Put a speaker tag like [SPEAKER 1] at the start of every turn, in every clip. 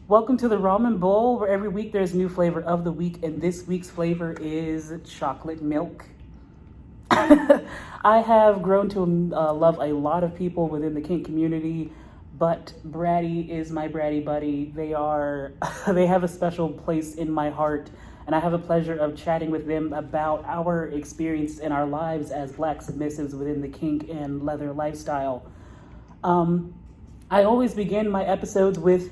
[SPEAKER 1] Welcome to the Ramen Bowl, where every week there's a new flavor of the week, and this week's flavor is chocolate milk. I have grown to love a lot of people within the kink community, but Bratty is my Bratty buddy. They have a special place in my heart, and I have a pleasure of chatting with them about our experience in our lives as Black submissives within the kink and leather lifestyle. I always begin my episodes with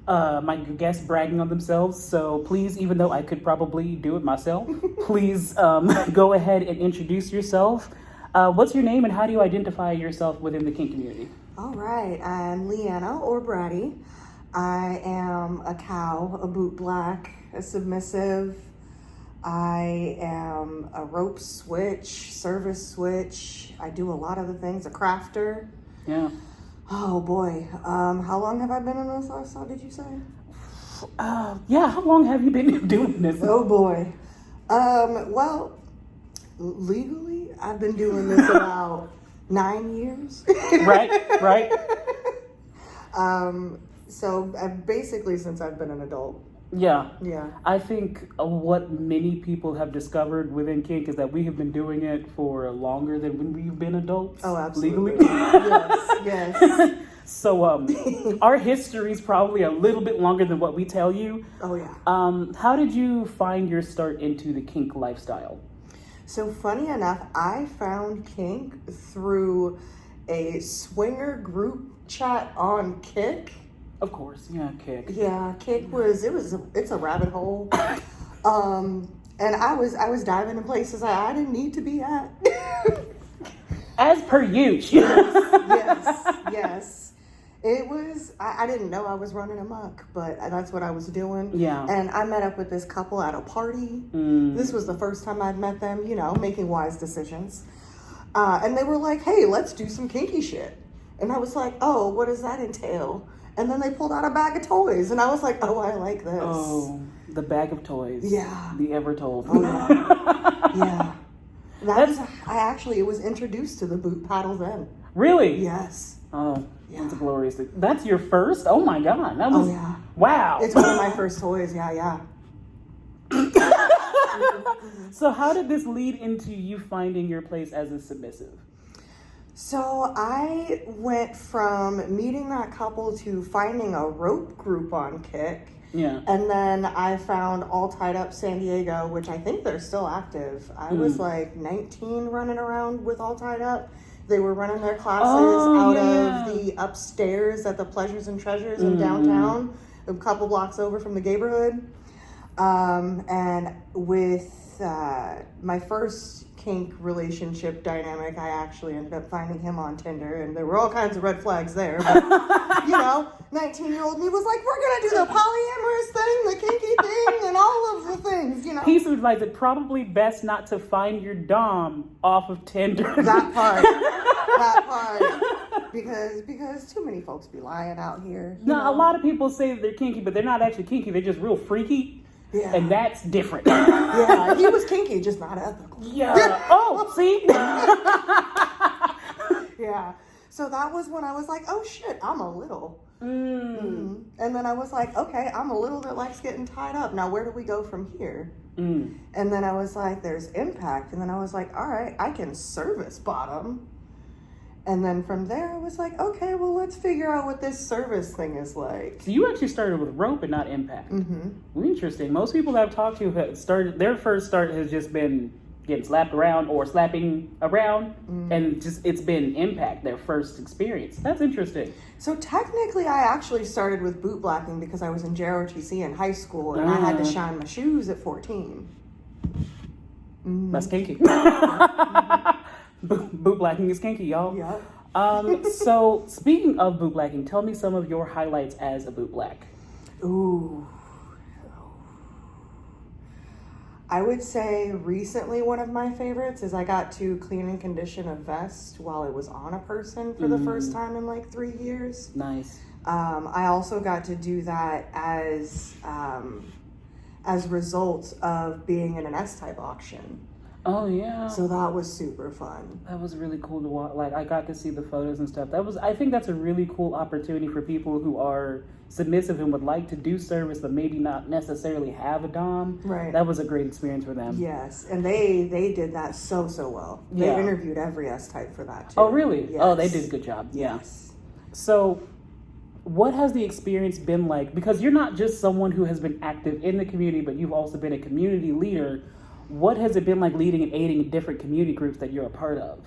[SPEAKER 1] my guests bragging on themselves, so please, even though I could probably do it myself, please go ahead and introduce yourself. What's your name and how do you identify yourself within the kink community?
[SPEAKER 2] All right, I'm Leanna or Bratty. I am a cow, a boot black, a submissive. I am a rope switch, service switch. I do a lot of the things, a crafter.
[SPEAKER 1] Yeah.
[SPEAKER 2] Oh boy, how long have I been in this lifestyle, did you say?
[SPEAKER 1] How long have you been doing this?
[SPEAKER 2] Oh boy. Well, legally, I've been doing this about 9 years.
[SPEAKER 1] Right.
[SPEAKER 2] So basically since I've been an adult.
[SPEAKER 1] Yeah.
[SPEAKER 2] Yeah.
[SPEAKER 1] I think what many people have discovered within kink is that we have been doing it for longer than when we've been adults.
[SPEAKER 2] Oh, absolutely.
[SPEAKER 1] Legally.
[SPEAKER 2] Yes.
[SPEAKER 1] So our history is probably a little bit longer than what we tell you.
[SPEAKER 2] Oh, yeah.
[SPEAKER 1] How did you find your start into the kink lifestyle?
[SPEAKER 2] So funny enough, I found kink through a swinger group chat on Kik.
[SPEAKER 1] Of course, yeah, Kik.
[SPEAKER 2] Yeah, Kik it's a rabbit hole. And I was diving in places I didn't need to be at.
[SPEAKER 1] As per usual.
[SPEAKER 2] Yes. It was, I didn't know I was running amok, but that's what I was doing.
[SPEAKER 1] Yeah.
[SPEAKER 2] And I met up with this couple at a party. This was the first time I'd met them, making wise decisions. And they were like, hey, let's do some kinky shit. And I was like, oh, what does that entail? And then they pulled out a bag of toys. And I was like, oh, I like this.
[SPEAKER 1] Oh, the bag of toys.
[SPEAKER 2] Yeah.
[SPEAKER 1] The ever told.
[SPEAKER 2] Oh, yeah. Yeah. It was introduced to the boot paddle then.
[SPEAKER 1] Really?
[SPEAKER 2] Yes.
[SPEAKER 1] Oh,
[SPEAKER 2] yeah.
[SPEAKER 1] That's glorious. That's your first? Oh my God. That was,
[SPEAKER 2] oh, yeah.
[SPEAKER 1] Wow.
[SPEAKER 2] It's one of my first toys. Yeah.
[SPEAKER 1] So how did this lead into you finding your place as a submissive?
[SPEAKER 2] So I went from meeting that couple to finding a rope group on Kik.
[SPEAKER 1] Yeah.
[SPEAKER 2] And then I found All Tied Up San Diego, which I think they're still active. I was like 19 running around with All Tied Up. They were running their classes of the upstairs at the Pleasures and Treasures in downtown, a couple blocks over from the neighborhood. And with my first kink relationship dynamic, I actually ended up finding him on Tinder, and there were all kinds of red flags there. But, 19-year-old me was like, we're going to do the polyamorous thing, the kinky thing, and all of the things,
[SPEAKER 1] Piece of advice, it's probably best not to find your dom off of Tinder.
[SPEAKER 2] That part. Because too many folks be lying out here.
[SPEAKER 1] No, a lot of people say that they're kinky, but they're not actually kinky. They're just real freaky.
[SPEAKER 2] Yeah.
[SPEAKER 1] And that's different.
[SPEAKER 2] Yeah, he was kinky, just not ethical.
[SPEAKER 1] Yeah. Oh, see?
[SPEAKER 2] Yeah. So that was when I was like, oh shit, I'm a little. And then I was like, okay, I'm a little that likes getting tied up. Now where do we go from here? And then I was like, there's impact. And then I was like, all right, I can service bottom. And then from there, I was like, okay, well, let's figure out what this service thing is like.
[SPEAKER 1] So you actually started with rope and not impact. Interesting. Most people that I've talked to have started, their first start has just been getting slapped around or slapping around, and just it's been impact, their first experience. That's interesting.
[SPEAKER 2] So technically, I actually started with boot blacking because I was in JROTC in high school, and I had to shine my shoes at 14.
[SPEAKER 1] That's kinky. Boot blacking is kinky, y'all.
[SPEAKER 2] Yeah.
[SPEAKER 1] So speaking of boot blacking, tell me some of your highlights as a boot black.
[SPEAKER 2] Ooh. I would say recently one of my favorites is I got to clean and condition a vest while it was on a person for the first time in like 3 years.
[SPEAKER 1] Nice.
[SPEAKER 2] I also got to do that as results of being in an S-type auction.
[SPEAKER 1] Oh yeah.
[SPEAKER 2] So that was super fun.
[SPEAKER 1] That was really cool to watch. Like I got to see the photos and stuff. I think that's a really cool opportunity for people who are submissive and would like to do service, but maybe not necessarily have a dom.
[SPEAKER 2] Right.
[SPEAKER 1] That was a great experience for them.
[SPEAKER 2] Yes, and they did that so well. They
[SPEAKER 1] Yeah.
[SPEAKER 2] interviewed every S-type for that too.
[SPEAKER 1] Oh really?
[SPEAKER 2] Yes.
[SPEAKER 1] Oh, they did a good job. Yeah.
[SPEAKER 2] Yes.
[SPEAKER 1] So, what has the experience been like? Because you're not just someone who has been active in the community, but you've also been a community leader. What has it been like leading and aiding in different community groups that you're a part of?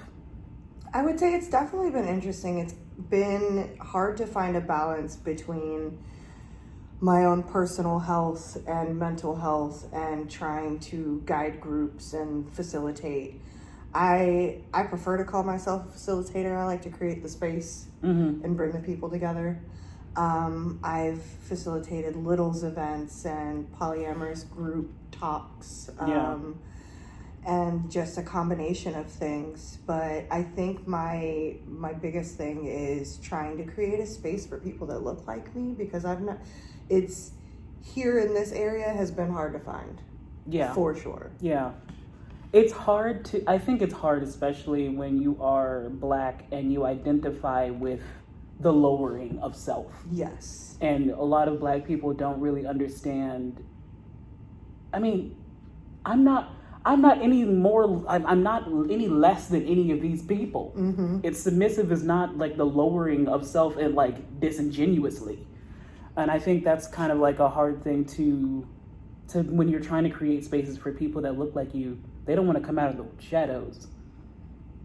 [SPEAKER 2] I would say it's definitely been interesting. It's been hard to find a balance between my own personal health and mental health and trying to guide groups and facilitate. I prefer to call myself a facilitator. I like to create the space and bring the people together. I've facilitated Littles events and polyamorous group talks, and just a combination of things. But I think my biggest thing is trying to create a space for people that look like me, because it's here in this area has been hard to find.
[SPEAKER 1] Yeah.
[SPEAKER 2] For sure.
[SPEAKER 1] Yeah. I think it's hard, especially when you are Black and you identify with the lowering of self.
[SPEAKER 2] Yes.
[SPEAKER 1] And a lot of Black people don't really understand. I mean, I'm not any less than any of these people.
[SPEAKER 2] Mm-hmm.
[SPEAKER 1] It's submissive is not like the lowering of self and like disingenuously. And I think that's kind of like a hard thing to when you're trying to create spaces for people that look like you. They don't want to come out of the shadows.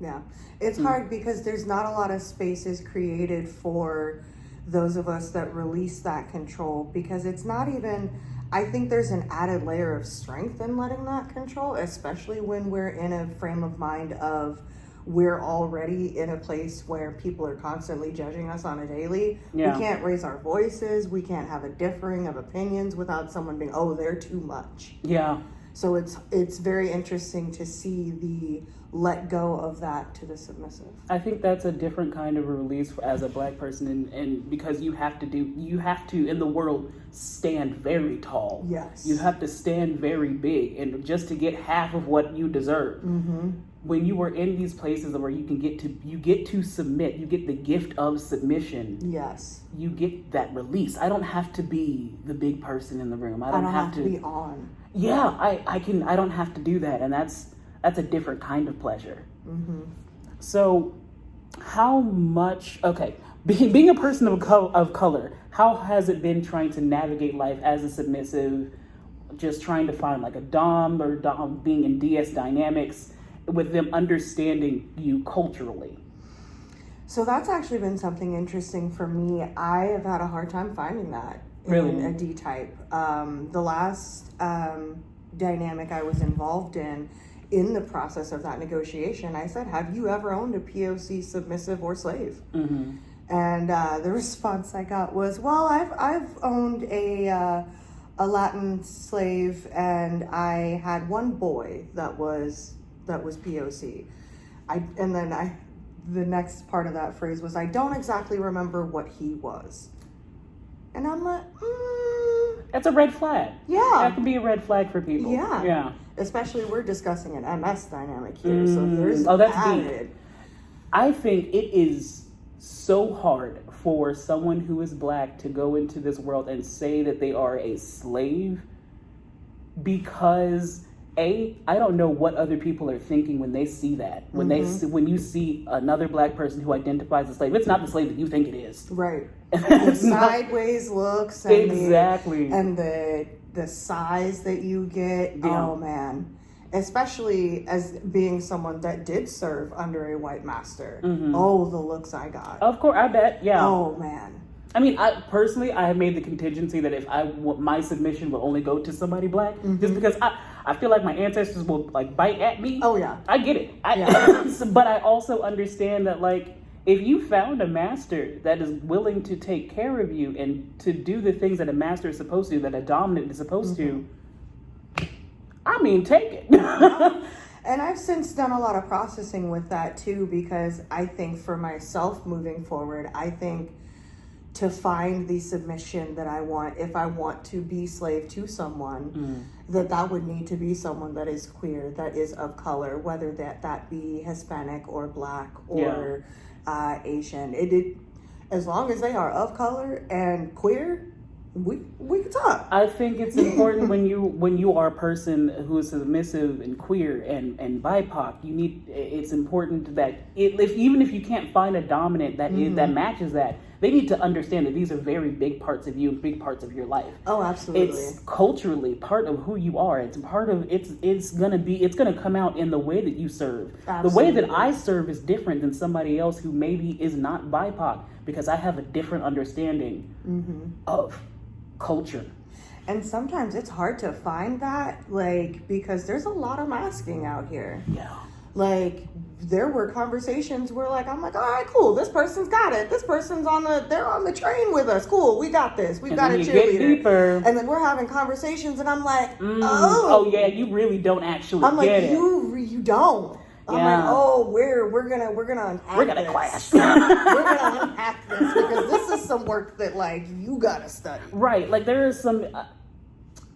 [SPEAKER 2] Yeah. It's hard because there's not a lot of spaces created for those of us that release that control, because it's not even, I think there's an added layer of strength in letting that control, especially when we're in a frame of mind of we're already in a place where people are constantly judging us on a daily.
[SPEAKER 1] Yeah.
[SPEAKER 2] We can't raise our voices. We can't have a differing of opinions without someone being, oh, they're too much.
[SPEAKER 1] Yeah.
[SPEAKER 2] So it's very interesting to see the let go of that to the submissive.
[SPEAKER 1] I think that's a different kind of release as a Black person, and because you have to in the world stand very tall.
[SPEAKER 2] Yes.
[SPEAKER 1] You have to stand very big, and just to get half of what you deserve.
[SPEAKER 2] Mm-hmm.
[SPEAKER 1] When you are in these places where you get to submit, you get the gift of submission.
[SPEAKER 2] Yes.
[SPEAKER 1] You get that release. I don't have to be the big person in the room. I don't have to
[SPEAKER 2] be on.
[SPEAKER 1] Yeah, I don't have to do that, and that's a different kind of pleasure.
[SPEAKER 2] Mm-hmm.
[SPEAKER 1] So, how much? Okay, being a person of color, how has it been trying to navigate life as a submissive? Just trying to find like a dom or being in DS dynamics with them understanding you culturally.
[SPEAKER 2] So that's actually been something interesting for me. I have had a hard time finding that
[SPEAKER 1] Really?
[SPEAKER 2] in a D-type. The last dynamic I was involved in the process of that negotiation, I said, have you ever owned a POC submissive or slave?
[SPEAKER 1] Mm-hmm.
[SPEAKER 2] And the response I got was, well, I've owned a Latin slave, and I had one boy that was POC. The next part of that phrase was, I don't exactly remember what he was. And I'm like,
[SPEAKER 1] That's a red flag.
[SPEAKER 2] Yeah.
[SPEAKER 1] That can be a red flag for people.
[SPEAKER 2] Yeah.
[SPEAKER 1] Yeah.
[SPEAKER 2] Especially we're discussing an MS dynamic here, so there's
[SPEAKER 1] that's
[SPEAKER 2] added.
[SPEAKER 1] deep. I think it is so hard for someone who is Black to go into this world and say that they are a slave, because I don't know what other people are thinking when they see that. When when you see another Black person who identifies as slave, it's not the slave that you think it is.
[SPEAKER 2] Right.
[SPEAKER 1] It's
[SPEAKER 2] Sideways looks and
[SPEAKER 1] exactly.
[SPEAKER 2] The size that you get.
[SPEAKER 1] Yeah.
[SPEAKER 2] Oh man. Especially as being someone that did serve under a white master.
[SPEAKER 1] Mm-hmm.
[SPEAKER 2] Oh, the looks I got.
[SPEAKER 1] Of course, I bet. Yeah.
[SPEAKER 2] Oh man.
[SPEAKER 1] I mean, I have made the contingency that if my submission will only go to somebody Black, just because I feel like my ancestors will like bite at me.
[SPEAKER 2] Oh yeah.
[SPEAKER 1] I get it. But I also understand that like if you found a master that is willing to take care of you and to do the things that a master is supposed to, that a dominant is supposed to, I mean, take it.
[SPEAKER 2] And I've since done a lot of processing with that too, because I think for myself moving forward, I think to find the submission that I want, if I want to be slave to someone, that would need to be someone that is queer, that is of color, whether that be Hispanic or Black or Asian. As long as they are of color and queer, we can talk.
[SPEAKER 1] I think it's important when you are a person who is submissive and queer and BIPOC, it's important that even if you can't find a dominant that matches that, they need to understand that these are very big parts of you and big parts of your life.
[SPEAKER 2] Oh, absolutely.
[SPEAKER 1] It's culturally part of who you are. It's part of it's gonna come out in the way that you serve.
[SPEAKER 2] Absolutely.
[SPEAKER 1] The way that I serve is different than somebody else who maybe is not BIPOC, because I have a different understanding of culture.
[SPEAKER 2] And sometimes it's hard to find that, because there's a lot of masking out here.
[SPEAKER 1] Yeah.
[SPEAKER 2] There were conversations where I'm like, all right, cool, this person's got it. This person's they're on the train with us. Cool, we got this. We've got a cheerleader. And then we're having conversations and I'm like,
[SPEAKER 1] oh yeah, you really don't actually get it.
[SPEAKER 2] You don't. I'm like, oh, we're gonna unpack
[SPEAKER 1] We're gonna
[SPEAKER 2] this.
[SPEAKER 1] clash.
[SPEAKER 2] We're gonna unpack this because this is some work that you gotta study.
[SPEAKER 1] Right, there is some.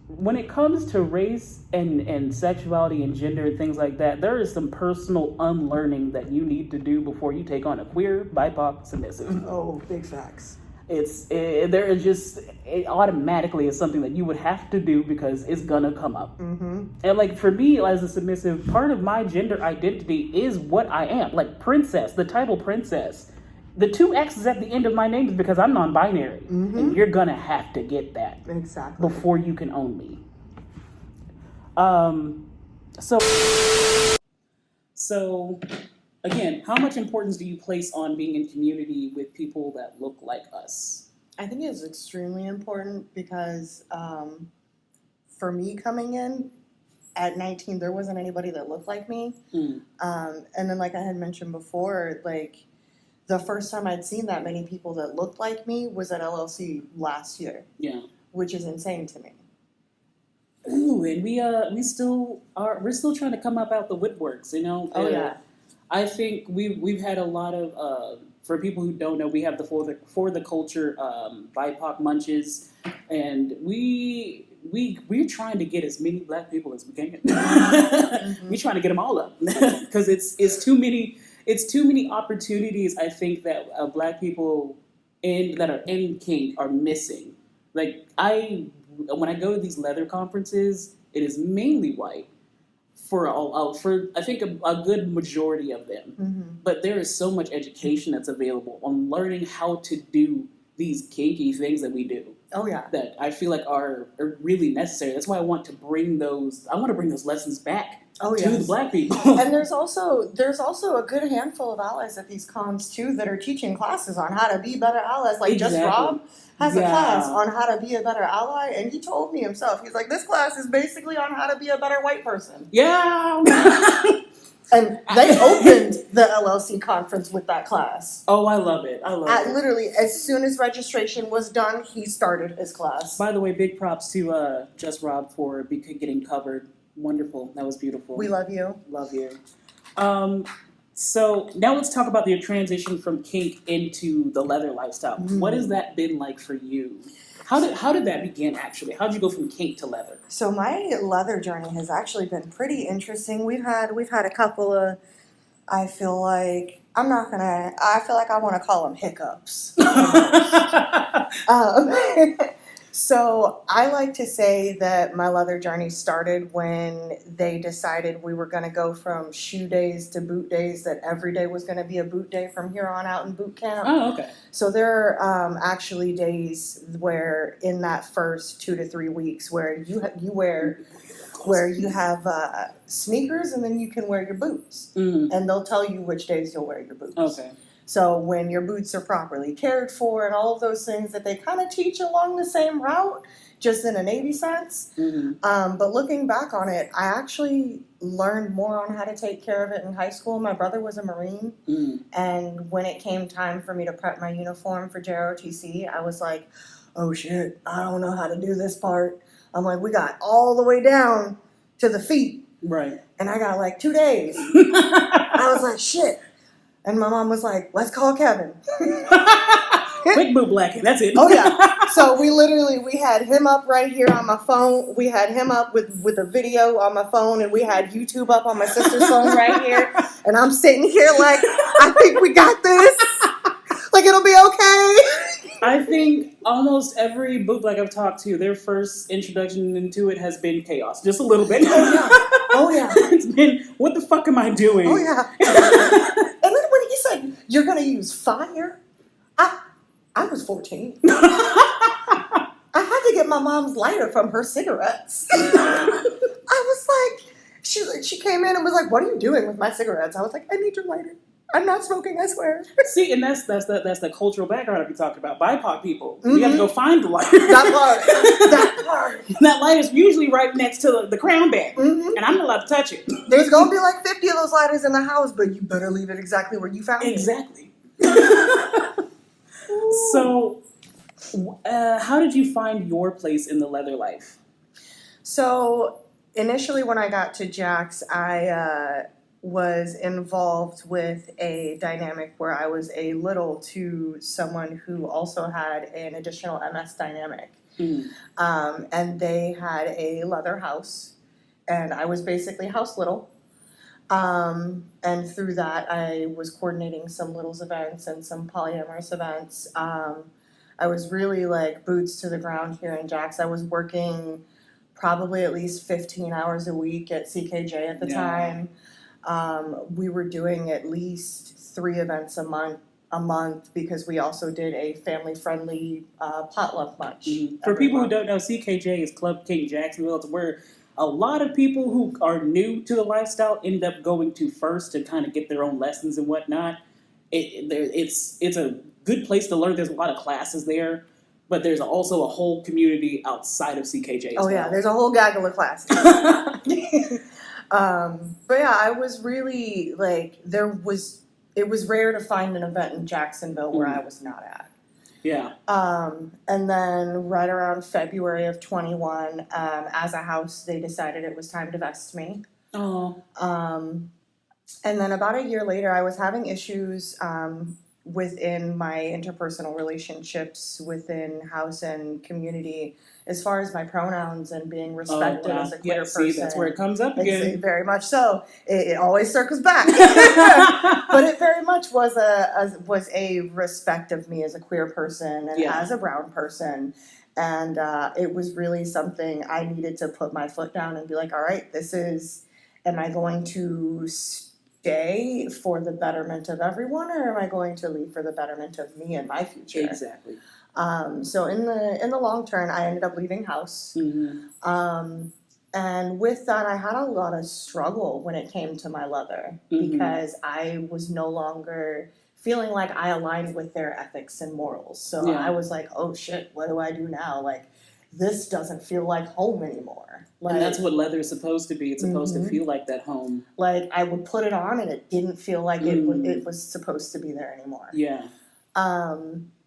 [SPEAKER 1] When it comes to race and sexuality and gender and things like that, there is some personal unlearning that you need to do before you take on a queer, BIPOC, submissive.
[SPEAKER 2] Oh, big facts.
[SPEAKER 1] It automatically is something that you would have to do because it's gonna come up. And for me as a submissive, part of my gender identity is what I am. Princess, the title princess. The 2 X's at the end of my name is because I'm non-binary. And you're gonna have to get that.
[SPEAKER 2] Exactly.
[SPEAKER 1] Before you can own me. So again, how much importance do you place on being in community with people that look like us?
[SPEAKER 2] I think it's extremely important because for me coming in at 19, there wasn't anybody that looked like me. And then like I had mentioned before, the first time I'd seen that many people that looked like me was at LLC last year.
[SPEAKER 1] Yeah.
[SPEAKER 2] Which is insane to me.
[SPEAKER 1] Ooh, and we're still trying to come up out the woodworks,
[SPEAKER 2] Oh yeah.
[SPEAKER 1] I think we've had a lot of for people who don't know, we have the for the culture BIPOC munches, and we're trying to get as many Black people as we can. We're trying to get them all up because it's too many. It's too many opportunities, I think, that Black people that are in kink are missing. When I go to these leather conferences, it is mainly white for I think a good majority of them. But there is so much education that's available on learning how to do these kinky things that we do.
[SPEAKER 2] Oh yeah.
[SPEAKER 1] That I feel like are really necessary. That's why I want to bring those lessons back. To the Black people.
[SPEAKER 2] And there's also a good handful of allies at these cons too that are teaching classes on how to be better allies. Just Rob has a class on how to be a better ally, and he told me himself, he's like, this class is basically on how to be a better white person.
[SPEAKER 1] Yeah.
[SPEAKER 2] And they opened the LLC conference with that class.
[SPEAKER 1] Oh, I love it.
[SPEAKER 2] Literally, as soon as registration was done, he started his class.
[SPEAKER 1] By the way, big props to Just Rob for getting covered. Wonderful. That was beautiful.
[SPEAKER 2] We love you.
[SPEAKER 1] Love you. So now let's talk about your transition from kink into the leather lifestyle. What has that been like for you? How did that begin, actually? How did you go from kink to leather?
[SPEAKER 2] So my leather journey has actually been pretty interesting. We've had a couple of, I feel like I want to call them hiccups. So I like to say that my leather journey started when they decided we were going to go from shoe days to boot days, that every day was going to be a boot day from here on out in boot camp.
[SPEAKER 1] Oh, okay.
[SPEAKER 2] So there are actually days where in that first 2 to 3 weeks where you have sneakers and then you can wear your boots. And they'll tell you which days you'll wear your boots.
[SPEAKER 1] Okay.
[SPEAKER 2] So when your boots are properly cared for and all of those things that they kind of teach along the same route, just in a Navy sense. But looking back on it, I actually learned more on how to take care of it in high school. My brother was a Marine. And when it came time for me to prep my uniform for JROTC, I was like, oh shit, I don't know how to do this part. I'm like, we got all the way down to the feet.
[SPEAKER 1] Right.
[SPEAKER 2] And I got 2 days. I was like, shit. And my mom was like, let's call Kevin.
[SPEAKER 1] Quick boot blacking, that's it.
[SPEAKER 2] Oh yeah. So we had him up right here on my phone. We had him up with a video on my phone, and we had YouTube up on my sister's phone right here. And I'm sitting here like, I think we got this. Like it'll be okay.
[SPEAKER 1] I think almost every boot black I've talked to, their first introduction into it has been chaos, just a little bit.
[SPEAKER 2] Oh yeah.
[SPEAKER 1] It's been, what the fuck am I doing?
[SPEAKER 2] Oh yeah. And then when he said you're gonna use fire, I was 14. I had to get my mom's lighter from her cigarettes. I was like, she came in and was like, "What are you doing with my cigarettes?" I was like, "I need your lighter. I'm not smoking, I swear."
[SPEAKER 1] See, and that's the cultural background I've been talking about. BIPOC people, you have to go find the lighter.
[SPEAKER 2] That part.
[SPEAKER 1] That lighter's usually right next to the crown bag, and I'm not allowed to touch it.
[SPEAKER 2] There's gonna be like 50 of those lighters in the house, but you better leave it exactly where you found it.
[SPEAKER 1] Exactly. So, how did you find your place in the leather life?
[SPEAKER 2] So initially, when I got to Jack's, I was involved with a dynamic where I was a little to someone who also had an additional MS dynamic. And they had a leather house, and I was basically house little. And through that, I was coordinating some Littles events and some polyamorous events. I was really like boots to the ground here in Jax. I was working probably at least 15 hours a week at CKJ at the time. We were doing at least 3 events a month because we also did a family-friendly potluck lunch.
[SPEAKER 1] For people who don't know, CKJ is Club King Jacksonville. It's where a lot of people who are new to the lifestyle end up going to first to kind of get their own lessons and whatnot. It's a good place to learn. There's a lot of classes there, but there's also a whole community outside of CKJ as well.
[SPEAKER 2] Yeah, there's a whole gaggle of classes. But yeah, I was really like, it was rare to find an event in Jacksonville where I was not at.
[SPEAKER 1] Yeah.
[SPEAKER 2] And then right around February of 21, as a house, they decided it was time to vest me.
[SPEAKER 1] Oh.
[SPEAKER 2] And then about a year later, I was having issues within my interpersonal relationships within house and community as far as my pronouns and being respected as a queer person.
[SPEAKER 1] See, that's where it comes up again.
[SPEAKER 2] Very much so. It always circles back. But it very much was a respect of me as a queer person and as a brown person. And it was really something I needed to put my foot down and be like, all right, am I going to stay for the betterment of everyone, or am I going to leave for the betterment of me and my future?
[SPEAKER 1] Exactly.
[SPEAKER 2] So in the long term, I ended up leaving house. And with that, I had a lot of struggle when it came to my leather because I was no longer feeling like I aligned with their ethics and morals. So I was like, oh shit, what do I do now? Like, this doesn't feel like home anymore. Like,
[SPEAKER 1] and that's what leather is supposed to be. It's supposed to feel like that home.
[SPEAKER 2] Like, I would put it on and it didn't feel like it was supposed to be there anymore.
[SPEAKER 1] Yeah.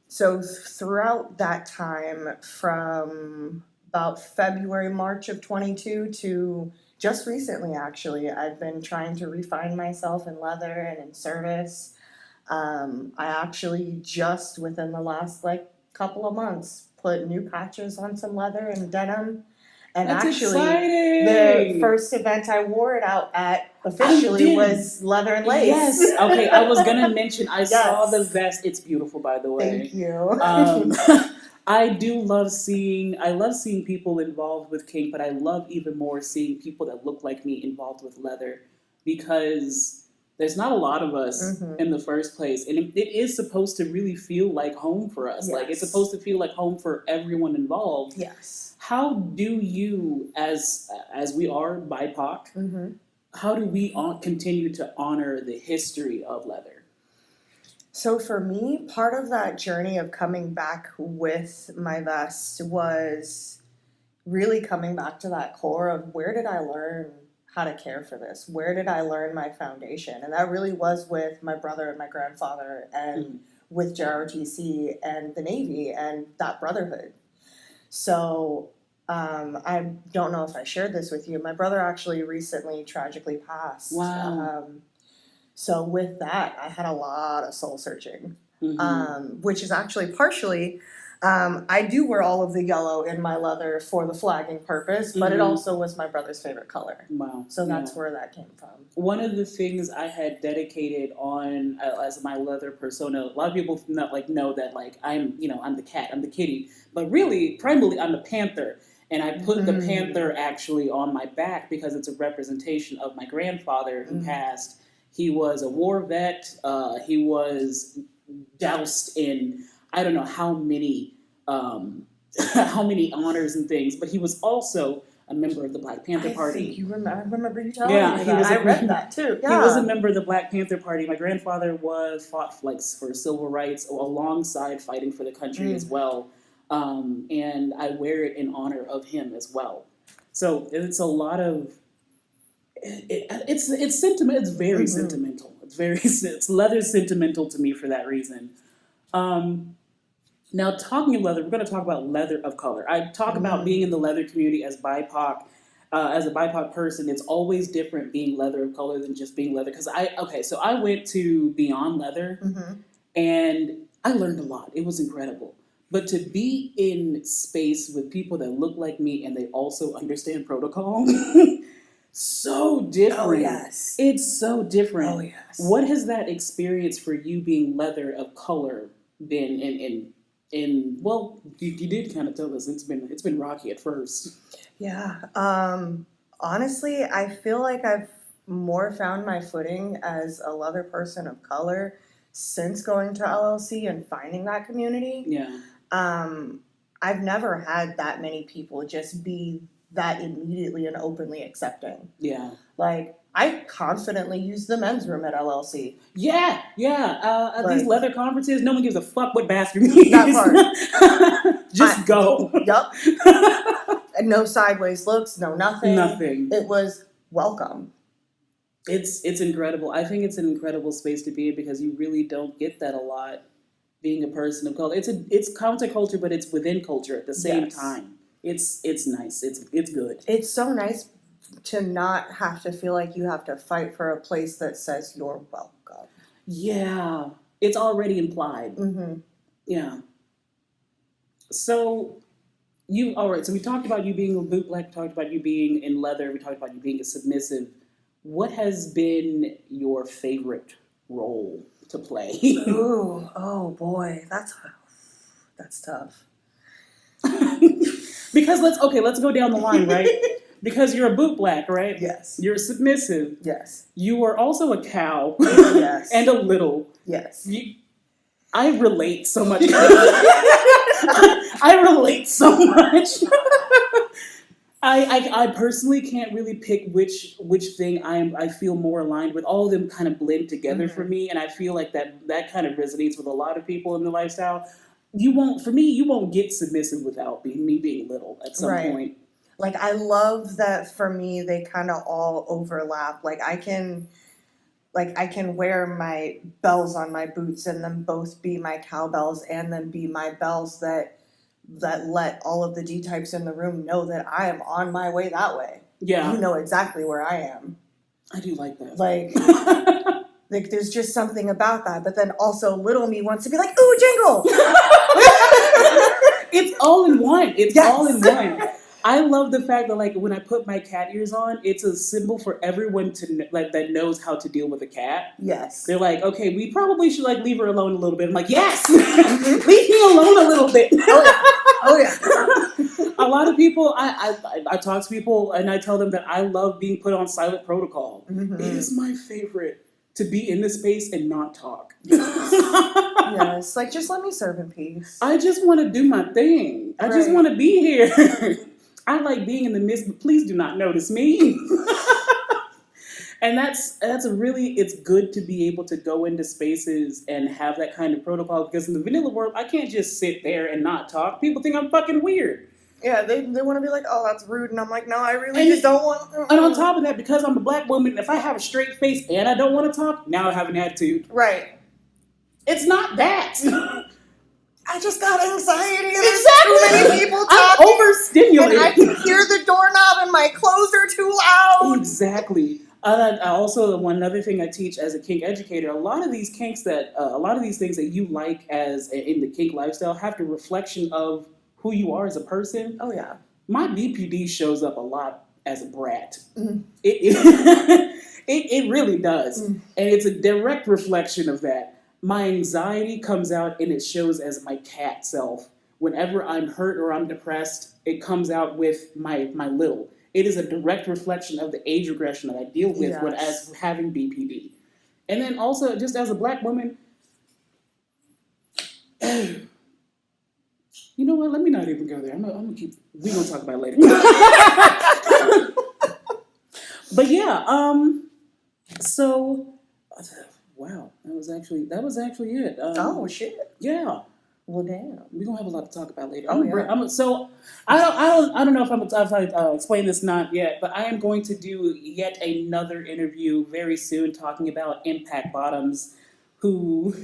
[SPEAKER 2] So throughout that time, from about February, March of 22 to just recently, actually, I've been trying to refine myself in leather and in service. I actually just within the last couple of months put new patches on some leather and denim. And
[SPEAKER 1] that's
[SPEAKER 2] actually,
[SPEAKER 1] exciting.
[SPEAKER 2] The first event I wore it out at officially was leather and lace.
[SPEAKER 1] Yes. Okay, I was gonna mention. I saw the vest. It's beautiful, by the way.
[SPEAKER 2] Thank you.
[SPEAKER 1] I love seeing people involved with kink, but I love even more seeing people that look like me involved with leather, because there's not a lot of us in the first place, and it is supposed to really feel like home for us.
[SPEAKER 2] Yes.
[SPEAKER 1] Like, it's supposed to feel like home for everyone involved.
[SPEAKER 2] Yes.
[SPEAKER 1] How do you, as we are BIPOC, how do we continue to honor the history of leather?
[SPEAKER 2] So for me, part of that journey of coming back with my vest was really coming back to that core of, where did I learn how to care for this? Where did I learn my foundation? And that really was with my brother and my grandfather, and with JROTC and the Navy and that brotherhood. So I don't know if I shared this with you. My brother actually recently tragically passed.
[SPEAKER 1] Wow.
[SPEAKER 2] So with that, I had a lot of soul searching. which is actually partially. I do wear all of the yellow in my leather for the flagging purpose, but it also was my brother's favorite color.
[SPEAKER 1] Wow.
[SPEAKER 2] So that's where that came from.
[SPEAKER 1] One of the things I had dedicated on as my leather persona, a lot of people know that I'm the cat, I'm the kitty, but really primarily I'm the panther. And I put the panther actually on my back because it's a representation of my grandfather who passed. He was a war vet. He was doused in I don't know how many honors and things, but he was also a member of the Black Panther Party.
[SPEAKER 2] I remember you telling me that. I read that too. Yeah.
[SPEAKER 1] He was a member of the Black Panther Party. My grandfather fought for civil rights alongside fighting for the country as well. And I wear it in honor of him as well. So it's a lot of it's sentiment. It's very sentimental. It's leather sentimental to me for that reason. Now, talking of leather, we're going to talk about leather of color. I talk about being in the leather community as BIPOC. As a BIPOC person, it's always different being leather of color than just being leather. Because so I went to Beyond Leather, and I learned a lot. It was incredible. But to be in space with people that look like me and they also understand protocol, so different.
[SPEAKER 2] Oh, yes.
[SPEAKER 1] It's so different.
[SPEAKER 2] Oh, yes.
[SPEAKER 1] What has that experience for you being leather of color been well, you did kind of tell us it's been rocky at first.
[SPEAKER 2] Yeah. Honestly, I feel like I've more found my footing as a leather person of color since going to LLC and finding that community.
[SPEAKER 1] Yeah.
[SPEAKER 2] I've never had that many people just be that immediately and openly accepting.
[SPEAKER 1] Yeah.
[SPEAKER 2] Like, I confidently use the men's room at LLC.
[SPEAKER 1] Yeah. At these leather conferences, no one gives a fuck what bathroom you use.
[SPEAKER 2] That part.
[SPEAKER 1] Just go.
[SPEAKER 2] Yup. No sideways looks, no nothing.
[SPEAKER 1] Nothing.
[SPEAKER 2] It was welcome.
[SPEAKER 1] It's incredible. I think it's an incredible space to be in because you really don't get that a lot being a person of color. It's counterculture, but it's within culture at the same time. It's nice. It's good.
[SPEAKER 2] It's so nice to not have to feel like you have to fight for a place that says you're welcome.
[SPEAKER 1] Yeah. It's already implied. Yeah. So so we talked about you being a boot black, we talked about you being in leather, we talked about you being a submissive. What has been your favorite role to play?
[SPEAKER 2] Ooh, oh boy, that's tough.
[SPEAKER 1] Because let's go down the line, right? Because you're a boot black, right?
[SPEAKER 2] Yes.
[SPEAKER 1] You're submissive.
[SPEAKER 2] Yes.
[SPEAKER 1] You are also a cow.
[SPEAKER 2] Yes.
[SPEAKER 1] And a little.
[SPEAKER 2] Yes.
[SPEAKER 1] I relate so much. I relate so much. I personally can't really pick which thing I feel more aligned with. All of them kind of blend together for me, and I feel like that kind of resonates with a lot of people in the lifestyle. You won't get submissive without me being little at some point.
[SPEAKER 2] Like, I love that for me, they kind of all overlap. Like, I can wear my bells on my boots and them both be my cowbells and then be my bells that let all of the D types in the room know that I am on my way that way.
[SPEAKER 1] Yeah.
[SPEAKER 2] You know exactly where I am.
[SPEAKER 1] I do like that.
[SPEAKER 2] Like there's just something about that. But then also little me wants to be like, ooh, jingle!
[SPEAKER 1] It's all in one. It's all in one. I love the fact that, like, when I put my cat ears on, it's a symbol for everyone to that knows how to deal with a cat.
[SPEAKER 2] Yes.
[SPEAKER 1] They're like, okay, we probably should leave her alone a little bit. I'm like, yes, leave me alone a little bit.
[SPEAKER 2] Oh yeah.
[SPEAKER 1] A lot of people, I talk to people and I tell them that I love being put on silent protocol. It is my favorite to be in this space and not talk.
[SPEAKER 2] Yes, like, just let me serve in peace.
[SPEAKER 1] I just want to do my thing. I just want to be here. I like being in the midst, but please do not notice me. And it's good to be able to go into spaces and have that kind of protocol, because in the vanilla world, I can't just sit there and not talk. People think I'm fucking weird.
[SPEAKER 2] Yeah, they want to be like, oh, that's rude. And I'm like, no, I really just don't want...
[SPEAKER 1] And on top of that, because I'm a black woman, if I have a straight face and I don't want to talk, now I have an attitude.
[SPEAKER 2] Right.
[SPEAKER 1] It's not that.
[SPEAKER 2] I just got anxiety and there's too many people talking.
[SPEAKER 1] I'm overstimulated.
[SPEAKER 2] And I can hear the doorknob and my clothes are too loud.
[SPEAKER 1] Exactly. Also, one other thing I teach as a kink educator, a lot of these things that you like as in the kink lifestyle have the reflection of who you are as a person.
[SPEAKER 2] Oh yeah.
[SPEAKER 1] My BPD shows up a lot as a brat.
[SPEAKER 2] Mm.
[SPEAKER 1] It really does.
[SPEAKER 2] Mm.
[SPEAKER 1] And it's a direct reflection of that. My anxiety comes out and it shows as my cat self. Whenever I'm hurt or I'm depressed, it comes out with my little. It is a direct reflection of the age regression that I deal with when as having BPD. And then also, just as a black woman, you know what? Let me not even go there. I'm gonna keep. We're gonna talk about it later. But yeah, so wow, that was actually it.
[SPEAKER 2] Oh shit.
[SPEAKER 1] Yeah.
[SPEAKER 2] Well, damn.
[SPEAKER 1] We're gonna have a lot to talk about later.
[SPEAKER 2] Oh, yeah.
[SPEAKER 1] So I don't know if I've explained this not yet, but I am going to do yet another interview very soon talking about impact bottoms, who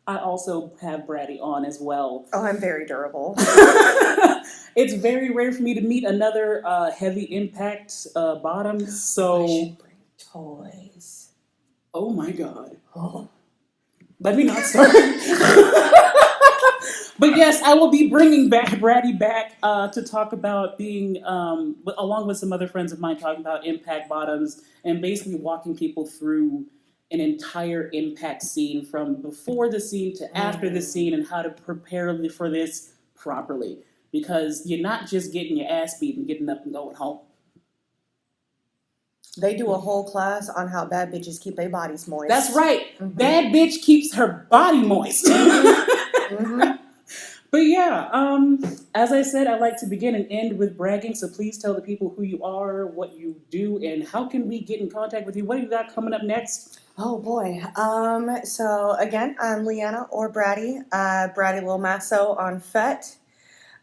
[SPEAKER 1] I also have Brady on as well.
[SPEAKER 2] Oh, I'm very durable.
[SPEAKER 1] It's very rare for me to meet another heavy impact bottom. So
[SPEAKER 2] I should bring toys.
[SPEAKER 1] Oh my god.
[SPEAKER 2] Oh.
[SPEAKER 1] Let me not start. But yes, I will be bringing Brady back to talk about being, along with some other friends of mine, talking about impact bottoms and basically walking people through an entire impact scene from before the scene to after the scene and how to prepare for this properly. Because you're not just getting your ass beat and getting up and going home.
[SPEAKER 2] They do a whole class on how bad bitches keep their bodies moist.
[SPEAKER 1] That's right.
[SPEAKER 2] Mm-hmm.
[SPEAKER 1] Bad bitch keeps her body moist.
[SPEAKER 2] Mm-hmm.
[SPEAKER 1] But yeah, as I said, I like to begin and end with bragging. So please tell the people who you are, what you do, and how can we get in contact with you. What do you got coming up next?
[SPEAKER 2] Oh boy. So again, I'm Leanna or Brady. Brady Lil Masso on FET.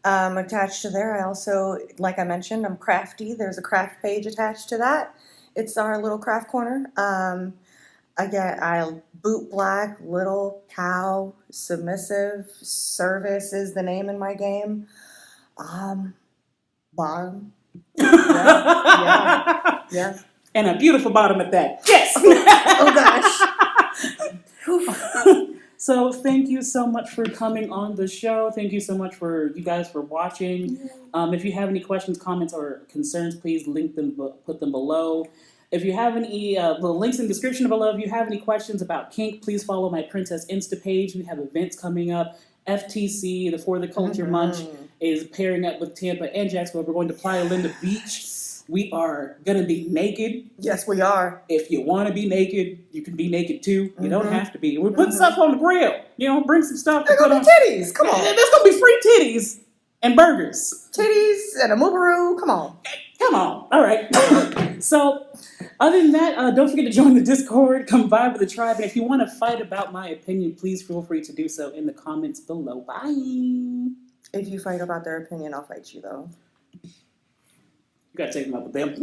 [SPEAKER 2] Attached to there, I also, like I mentioned, I'm crafty. There's a craft page attached to that. It's our little craft corner. I boot black, little cow, submissive, service is the name in my game. Bottom. Yeah.
[SPEAKER 1] And a beautiful bottom at that. Yes.
[SPEAKER 2] Oh gosh.
[SPEAKER 1] So thank you so much for coming on the show. Thank you so much for you guys for watching. If you have any questions, comments, or concerns, please put them below. If you have any, the links in the description below. If you have any questions about kink, please follow my Princess Insta page. We have events coming up. FTC, the For the Culture Munch, is pairing up with Tampa and Jacksonville. We're going to Playa Linda Beach. We are going to be naked.
[SPEAKER 2] Yes, we are.
[SPEAKER 1] If you want to be naked, you can be naked too. You don't have to be. We're putting stuff on the grill. You know, bring some stuff.
[SPEAKER 2] There's going to be titties. Come on.
[SPEAKER 1] There's going to be free titties and burgers.
[SPEAKER 2] Titties and a moobaroo. Come on.
[SPEAKER 1] Come on. All right. So, other than that, don't forget to join the Discord. Come vibe with the tribe. And if you want to fight about my opinion, please feel free to do so in the comments below. Bye.
[SPEAKER 2] If you fight about their opinion, I'll fight you, though.
[SPEAKER 1] You got to take them up with them.